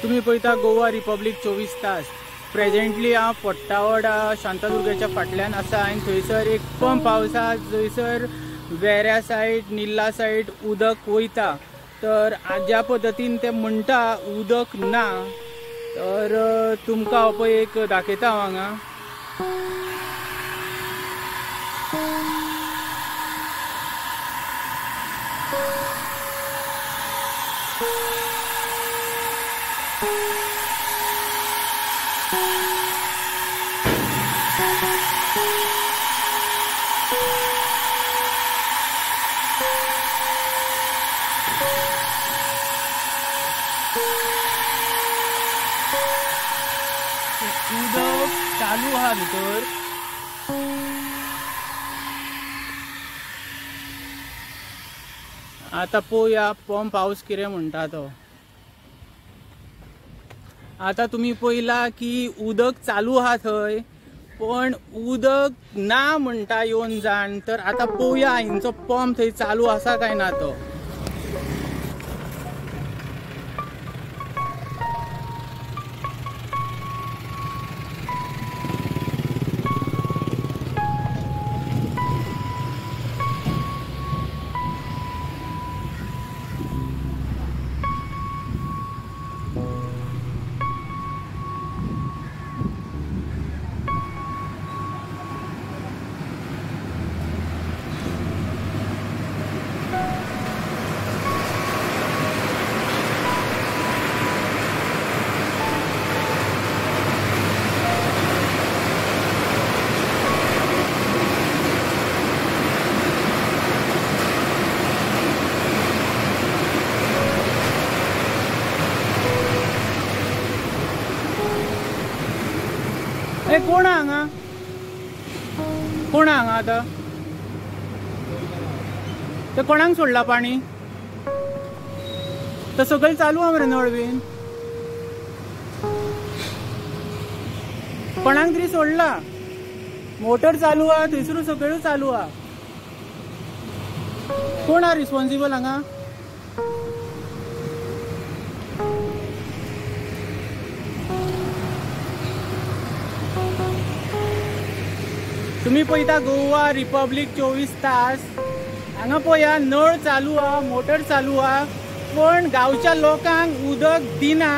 तुम्ही पळयता गोवा रिपब्लीक 24 तास। प्रेजेंटली हांव पट्टावडा शांतादुर्गेच्या फाटल्यान आसा आनी थंयसर एक पंप हाऊस आसा जंयसर वेऱ्या सायड निल्ला सायड उदक वयता। तर ज्या पद्दतीन ते म्हणटा उदक ना, तर तुमकां हो पळय एक दाखयता हांव हांगा। उदक चालू आहा भितर। आता पळोवया पंप हाऊस कितें म्हणटा तो। आता तुम्ही पळयला की उदक चालू आहा थंय, पण उदक ना म्हणटा येवन जाण। तर आता पळोवया हांचो पंप थंय चालू आसा काय ना तो। कोण हांगा आता ते कोणाक सोडला पाणी? तर सगळं चालू हा मरे नळ बीन, कोणाक तरी सोडला। मोटर चालू हा थंयसर सगळं चालू हा। कोण हा रिस्पॉन्सिबल हांगा? तुम्ही पळयता गोवा रिपब्लीक 24 तास। हांगा पळया नळ चालू हा, मोटर चालू हा, पण गांवच्या लोकांक उदक दिना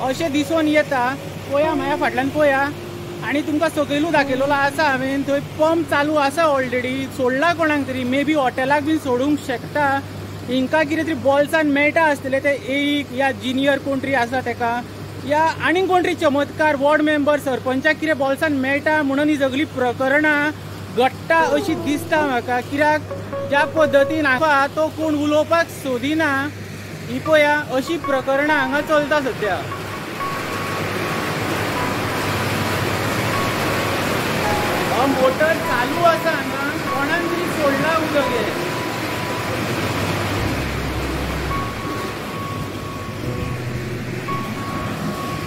अशें दिसून येता। पळया म्हाज्या फाटल्यान पळया, आनी तुमकां सकयलू दाखयलेलो आसा हांवें, थंय पंप चालू आसा ऑलरेडी। सोडला कोणाक तरी, मे बी हॉटेलाक बीन सोडूंक शकता। हिंकां कितें तरी बॉल्सान मेळटा आसतलें ते एक या जिनियर कोण तरी आसा तेका, या आनी कोण तरी चमत्कार वॉर्ड मेंबर सरपंचाक कितें बॉल्सान मेळटा म्हणून ही सगळी प्रकरणां घडटा अशी दिसता म्हाका। कित्याक ज्या पद्दतीन हांगा तो कोण उलोवपाक सोदिना, ही पळया अशी प्रकरणां हांगा चलता सध्या। हो मोटर चालू आसा हांगा, कोणाक तरी सोडला उदक हे।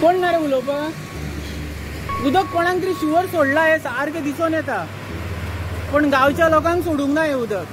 कोण ना रे उलोवपाक? उदक कोणाक तरी शुवर सोडला हे सारखें दिसून येता, पण गांवच्या लोकांक सोडूंक ना हे उदक।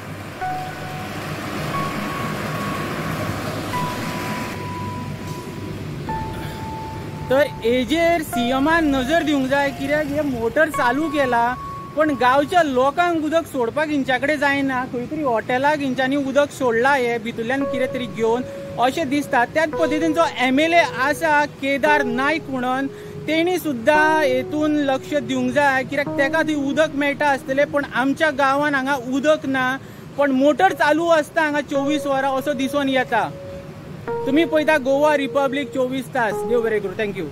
तर हेजेर सीएमान नजर दिवंक जाय, कित्याक हे मोटर चालू केला पण गांवच्या लोकांक उदक सोडपाक हिंच्या कडेन जायना। खंय तरी हॉटेलाक हिंच्यांनी उदक सोडला हे भितरल्यान कितें तरी घेवन अशें दिसता। त्याच पद्दतीन जो MLA आसा केदार नायक म्हणून, तेणी सुद्दां हेतून लक्ष दिवंक जाय, कित्याक तेका थंय उदक मेळटा आसतलें, पण आमच्या गांवांत हांगा उदक ना, पण मोटर चालू आसता हांगा 24 वरां असो दिसून येता। तुम्ही पळयता गोवा रिपब्लीक 24 तास। देव बरें करूं। थँक्यू।